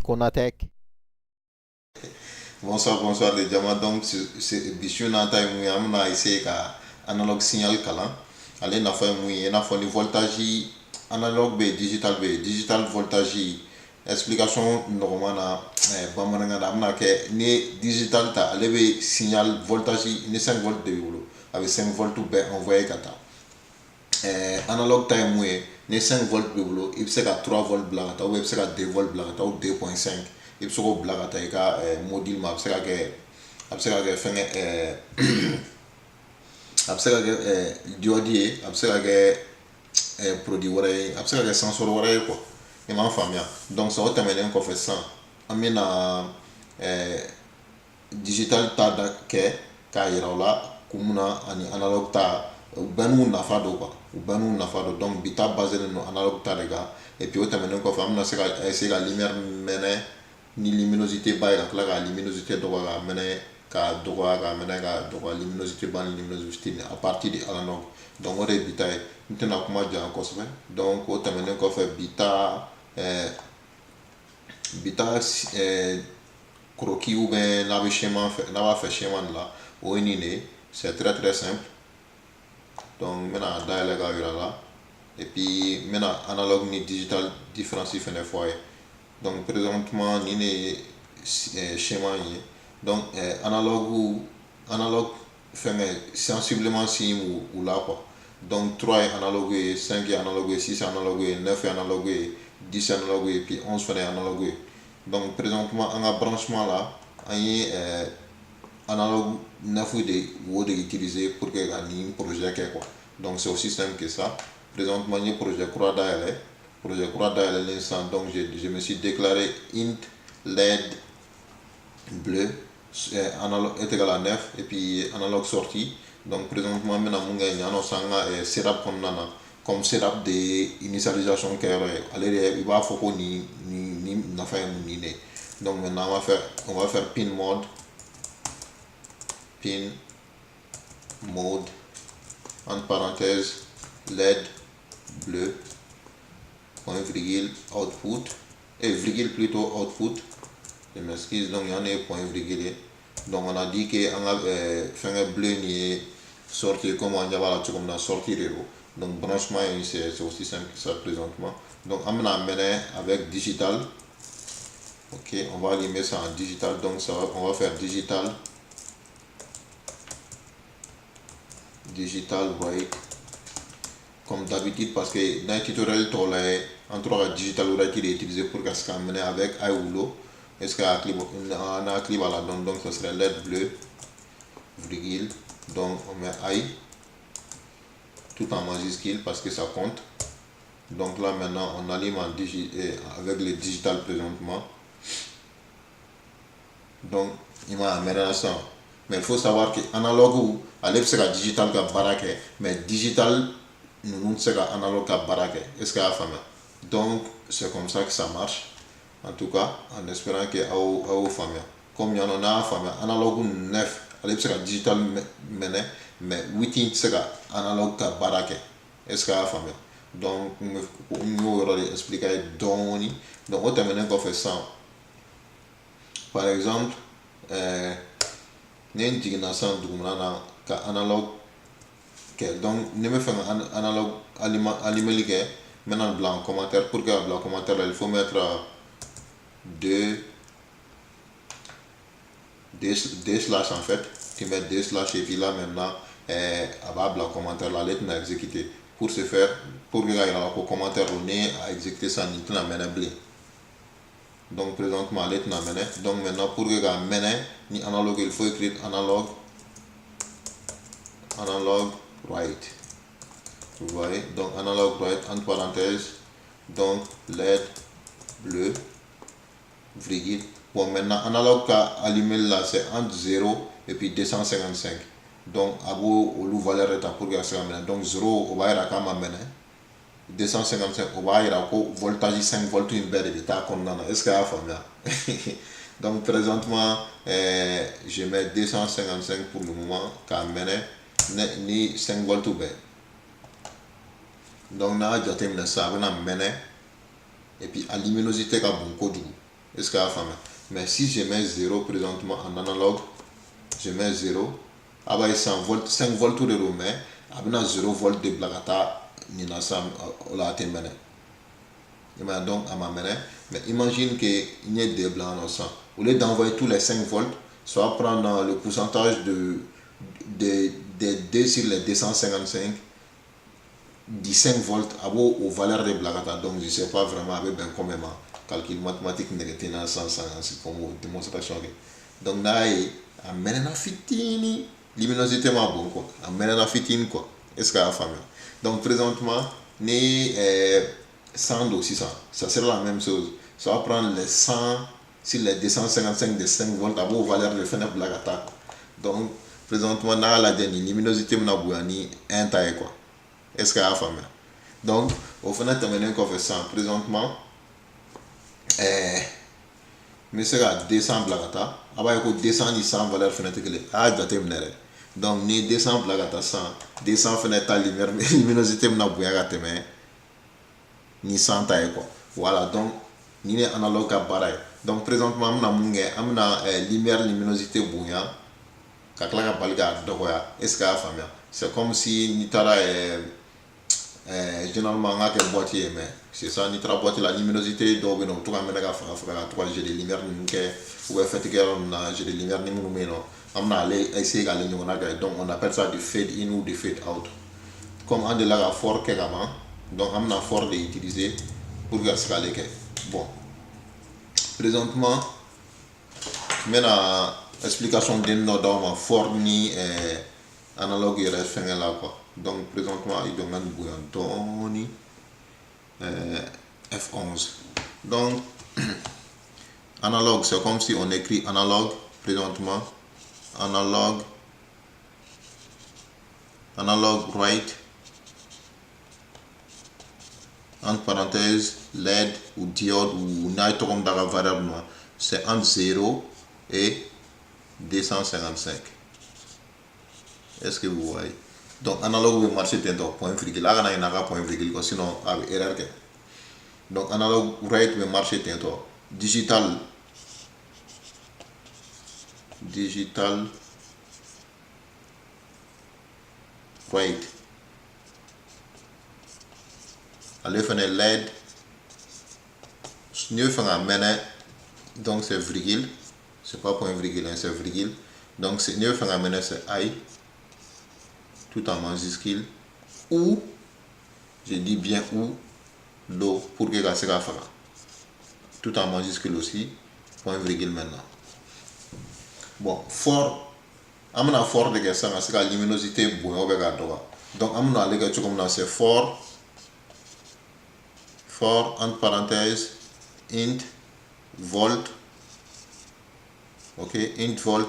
Konatech. Bonsoir, bonsoir les diamants. Donc, c'est Bichou Nanta et Mouya. On a essayé qu'à analogue signal calan. Allez, n'a fait Mouya, n'a fait le voltage analogue B, digital voltage. Explication normale na bamananga da amna ke ni digital ta ale be signal voltage ni 5 volts de wolo avec 5 volts be envoyé kata analogue ta mouye ni 5 volts be wolo il se ka 3 volts bla kata ou il se ka 2 volts bla kata ou 2.5 il se ko bla kata e ka module ma se ka ke a se ka ke fenge a se ka ke diode a se ka ke produit wɛrɛ a bɛ se ka kɛ sensor wɛrɛ ye quoi i m'a faamuya donc ça o tɛmɛnen kɔfɛ sisan an bɛna digital ta da kɛ k'a yira o la kun mun na ani analog ta u bɛɛ n'u nafa don quoi u bɛɛ n'u nafa don donc bi ta baselen don analog ta de kan et puis o tɛmɛnen kɔfɛ an bɛna se ka essayer ka lumière mɛnɛ ni luminosité ba ye ka tila ka luminosité dɔgɔya ka mɛnɛ ka dɔgɔya ka mɛnɛ ka dɔgɔya luminosité ba ni luminosité ni à partir de analog donc o de ye bi ta ye n tɛna kuma jan kosɛbɛ donc o tɛmɛnen kɔfɛ bi ta croquis ou bien n'a bɛ schéma fɛ n'a b'a fɛ schéma de la o ye nin de ye c'est très très simple donc n bɛna dayɛlɛ k'a yira la et puis n bɛna analogue ni digital différence fɛnɛ fɔ a ye donc présentement nin de ye schéma in ye donc analogue fɛngɛ sensiblement sim u la quoi donc 3 est analogue, 5 est analogue, 6 est analogue, 9 est analogue, 10 est analogue et puis 11 est analogue. Donc présentement, on a branchement là, on a analogue 9 de utiliser pour que un projet quoi. Donc c'est aussi simple que ça. Présentement, il y a un projet Croix d'AL l'instant. Donc je me suis déclaré int LED bleu est égal à 9 et puis analogue sortie. Donc présentement maintenant mun ga ɲano sanga setup kɔnɔna na comme setup de initialisation kɛyɔrɔ ye ale de i b'a fɔ ko ni nafa ye mun de donc maintenant on va faire pin mode entre parenthèses LED bleu point virgule output et virgule plutôt output je m'excuse donc il y en a point virgule donc on a dit que on a fait un bleu ni sortir comme on y a comme dans sortir donc branchement c'est aussi simple que ça présentement donc on a amené avec digital ok on va allumer ça en digital donc ça va, on va faire digital white comme d'habitude parce que dans le tutoriel on trouve digital white qui est utilisé pour qu'à ce amener avec iWulo est-ce qu'on a un clip à la donne donc ça serait LED bleu virgule donc on met I tout en majuscule parce que ça compte donc là maintenant on allume avec le digital présentement donc il m'a amené à ça mais il faut savoir que analogue ou allez c'est la digital ka barake mais digital nous c'est la analogue ka barake est-ce qu'il y a famille donc c'est comme ça que ça marche en tout cas en espérant que au famille comme il y en a famille analogue 9 ale bɛ se ka digital mɛnɛ mais 8 in tɛ se ka analogue ka baara kɛ est ce que a y'a faamuya donc n y'o yɔrɔ de expliquer a ye dɔɔni donc o tɛmɛnen kɔfɛ sisan par exemple ni n jiginna sisan dugumana na ka analogue kɛ donc ni n bɛ fɛ ka analogue allumeli kɛ n bɛna bila en commentaire pour que a bila commentaire la il faut mettre deux slash en fait tu mets deux slash et puis là maintenant elle va la commentaire la lettre n'a exécuté pour ce faire pour que il y a un commentaire on est à exécuter ça ni n'a mené blé donc présentement la lettre n'a mené donc maintenant pour que il mené ni analogue il faut écrire analogue right vous voyez donc analogue right entre parenthèses donc LED bleu virgule. Bon, maintenant, analogue à allumer là, c'est entre 0 et puis 255. Donc, à vous, au valeur est pour que ça mène. Donc, 0, on va y aller 255, on va y aller voltage 5 volts, une belle état qu'on a. Est-ce qu'il y a famille? Donc, présentement, je mets 255 pour le moment, car ni 5 volts ou bien. Donc, là, j'ai terminé ça, on a mené. Et puis, à luminosité, comme bon code. Est-ce que la femme? Mais si je mets 0 présentement en analogue, je mets 0, ah bah 100 volts, 5 volts tout de mais abina 0 volts de blagata, nina sam, ola tembene. Donc, à ma mère, mais imagine qu'il y ait des blancs en sang. Au lieu d'envoyer tous les 5 volts, soit prendre le pourcentage des 2 sur les 255, 15 volts aux valeurs de blagata. Donc, je ne sais pas vraiment avec ben comment calcul mathématique négatif dans sens comme démonstration. Donc, là, à mener fitini, luminosité ma bon quoi. À mener fitini quoi. Est-ce qu'il y a la famille? Donc, présentement, ni 100 aussi ça sera la même chose. Ça va prendre les 100 sur les 255 de 5 volts à vos valeurs de fenêtre blagata. Donc, présentement, dans la dernière luminosité, on a ni un taille quoi. Est-ce qu'il y a la famille? Donc, au final, terminer qu'on fait ça. Présentement, mais c'est à 200 blagata. Après, il y a 200 ni 100 valeurs fenêtre que les a terminé. Donc, ni 200 blagata 100, 200 fenêtres à luminosité, on a bouillé ni 100 taille quoi. Voilà, donc, ni analogue à pareil. Donc, présentement, on a lumière, luminosité bouillant. Est-ce qu'il y a la famille? C'est comme si ni tara généralement on a quel boîtier mais c'est ça ni tra boîtier la luminosité doit bien tout comme trois j'ai des lumières ou fait on a j'ai des lumières ni mon mais non on a allé essayer d'aller donc on appelle ça du fade in ou du fade out comme on de la fort qu'également donc on a fort d'utiliser pour escaler bon présentement maintenant explication d'un node fort ni analogue il reste là quoi. Donc présentement il donne un bouillon F11. Donc analogue c'est comme si on écrit analogue présentement analogue right entre parenthèses LED ou diode ou nitrogen dans la variable c'est entre 0 et 255. Est-ce que vous voyez? Donc analogue will marcher tento point virgule là on a point virgule sinon avec erreur. Donc analogue right will marcher tento digital right allez faire LED mieux faire un mène donc c'est virgule c'est pas point virgule c'est virgule donc c'est mieux faire un mène c'est I tout en majuscule ou je dis bien ou l'eau pour que ça se fasse tout en majuscule aussi point virgule maintenant bon fort amna fort de ça c'est la luminosité bon on va donc amna les gars comme là c'est fort entre parenthèses int volt ok int volt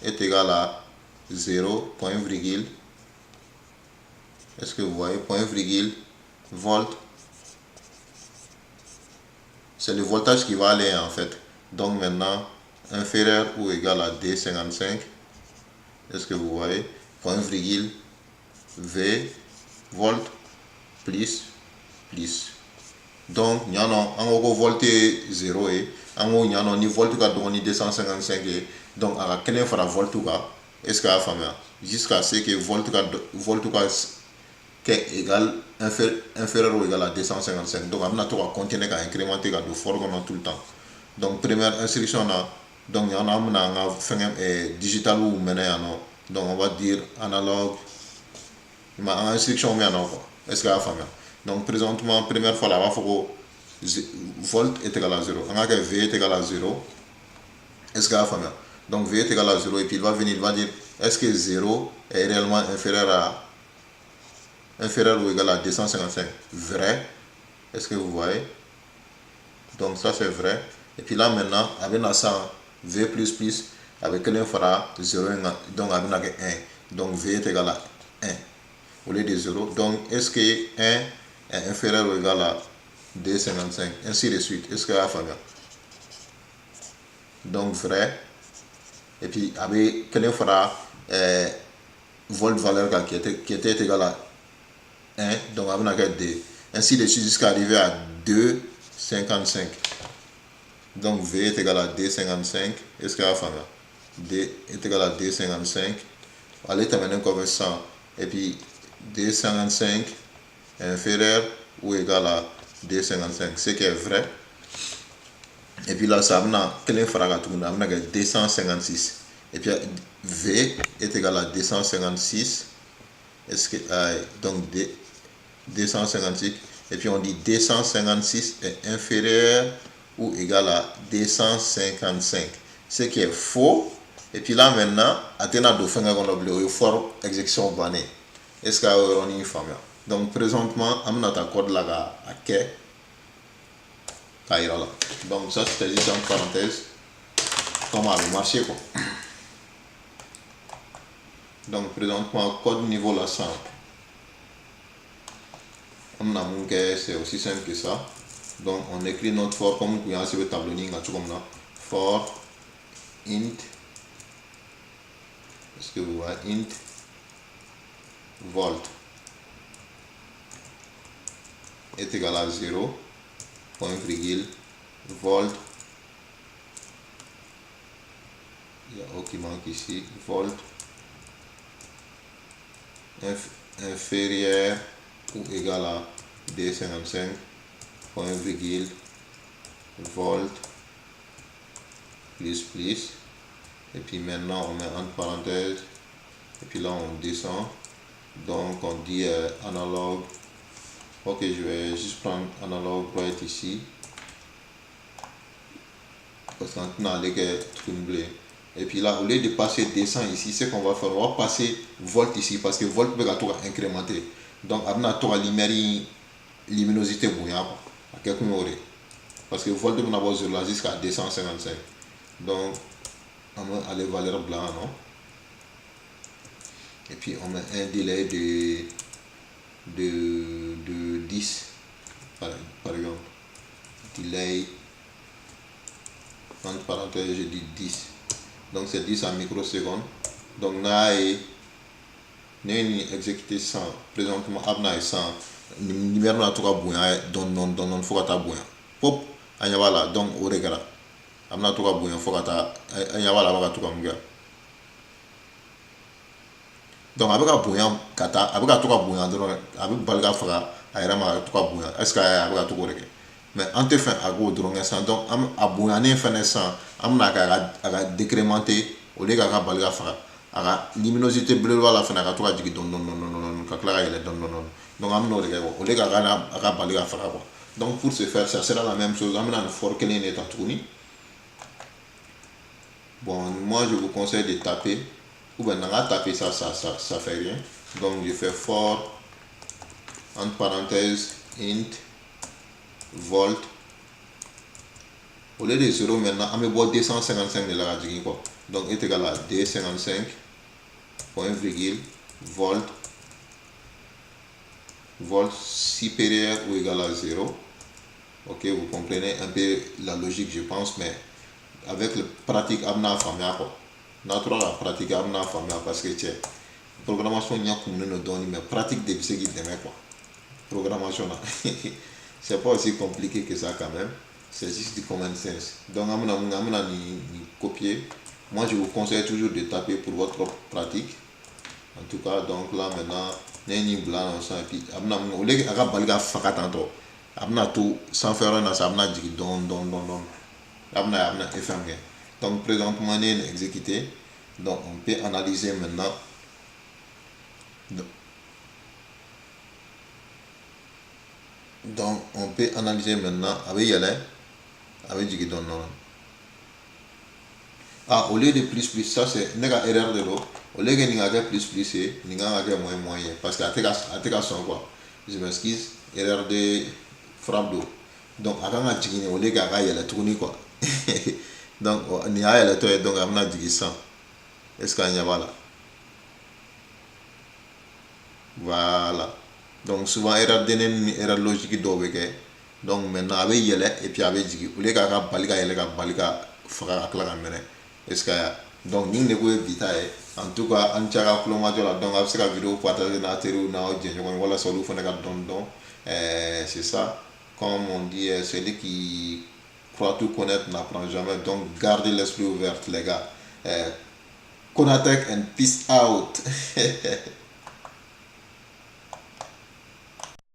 est égal à 0 point virgule. Est-ce que vous voyez point virgule volt c'est le voltage qui va aller en fait donc maintenant inférieur ou égal à D55. Est-ce que vous voyez point virgule V volt plus donc il y en a un volté 0 et il y en a ni volt ni 255 et donc à quel fera volt est-ce que la famille jusqu'à ce que volt qui est égal inférieur ou égal à 255 donc on a tout à continuer à incrémenter de fort tout le temps donc première instruction là donc il y en a fait digital ou donc on va dire analogue mais en instruction est-ce que la famille donc présentement première fois là il faut volt est égal à 0 on a que V est égal à 0 est-ce que la famille donc V est égal à 0 et puis il va venir il va dire est-ce que 0 est réellement inférieur ou égal à 255 vrai. Est-ce que vous voyez donc ça c'est vrai et puis là maintenant avec ça V++ avec quel fera 0 donc avec 1 donc V est égal à 1 au lieu de 0 donc est-ce que 1 est inférieur ou égal à 255 ainsi de suite. Est-ce que la famille donc vrai et puis avec quel fera volt valeur qui était égal à 1 donc avec 2 ainsi de suite jusqu'à arriver à 2,55 Donc V est égal à D55. Est-ce qu'il y a famille? D est égal à D55. Allez terminer comme 100. Et puis D55 est inférieur ou égal à D55. Ce qui est vrai. Et puis là, ça a quel fera 256. Et puis V est égal à 256. Est-ce que donc 256. Et puis on dit 256 est inférieur ou égal à 255. Ce qui est faux. Et puis là maintenant, Athéna do faire un fort exécution banée. Est-ce qu'on y famille? Donc présentement, on a un code là à quai. Donc ça c'était juste en parenthèse. Comment le marché quoi. Donc présentement, code niveau là 100. On a mon c'est aussi simple que ça. Donc on écrit notre for comme vous pouvez le tableau for int. Est-ce que vous voyez int volt est égal à 0, point virgule, volt, il y a O qui manque ici, volt inférieur ou égal à D55, point virgule, volt, plus plus, et puis maintenant on met entre parenthèses, et puis là on descend, donc on dit analogue. Ok, je vais juste prendre analogue right ici. Parce qu'on a les troublés. Et puis là, au lieu de passer descend ici, ce qu'on va faire, on va passer volt ici. Parce que volt peut être incrémenté. Donc, on a la luminosité bouillante. Parce que volt peut avoir 0 jusqu'à 255. Donc, on met les valeurs blanches, non? Et puis, on met un délai de 10 par exemple, delay entre parenthèses je dis 10, donc c'est 10 en microsecondes. Donc là n'est exécuté 100 présentement abna 100 numéro na tout cas bouillant don faut que bouillant pop anyawala donc au regard amna tout cas bouillant faut que anyawala va tout cas donc avec un bouillant kata avec un tout cas bouillant avec balga fera ayra ma tout cas bouillant est-ce que avec tout correct mais en te fin à go drone sans donc am a bouillant fin sans am na ka décrémenter au lieu ka balga fera a luminosité bleue la fin ka tout cas digi don ka clara elle don donc am no regard au lieu ka balga fera quoi. Donc pour ce faire ça sera la même chose am na fort que n'est pas tourné. Bon moi je vous conseille de taper. Ou bien on a tapé ça fait rien. Donc je fais for entre parenthèses int volt. Au lieu de 0 maintenant, on me voit 255 de la radio quoi. Donc est égal à 255 point virgule volt supérieur ou égal à 0. Ok, vous comprenez un peu la logique je pense, mais avec la pratique amna famia quoi. Notre la pratique amna famia parce que c'est programmation nya kumne no doni mais pratique de ce qui demain quoi. Programmation c'est pas aussi compliqué que ça quand même, c'est juste du common sense. Donc amna ni copier. Moi je vous conseille toujours de taper pour votre pratique. En tout cas donc là maintenant ni blanc et puis amna au lieu aga balga fakatanto amna tout sans faire un ça amna dit don amna FM. Donc présentement on est exécuté. Donc on peut analyser maintenant. Donc on peut analyser maintenant avec Yale, avec Jigidon. Ah, au lieu de plus, ça c'est une erreur de l'eau. Au lieu de n'avoir plus, c'est n'avoir moins. Parce qu'à tes son quoi. Je m'excuse, erreur de frappe d'eau. Donc, à quand on Jigine, au lieu d'avoir Yale tourner quoi. Donc, il y a Yale toi, donc on a dit ça. Est-ce qu'il y a voilà? Voilà. Donc souvent erreur erreur logique d'obégué. Donc maintenant avec yele et puis avec jigi. Ou les gars balika yele ka balika fera akla kamene. Est-ce que donc ni ne pouvez vite en tout cas en tchara plomajo la donc avec la vidéo partager na teru na audio voilà solo fona ka don c'est ça comme on dit celui qui croit tout connaître n'apprend jamais. Donc, gardez l'esprit ouvert, les gars. Konatech and peace out.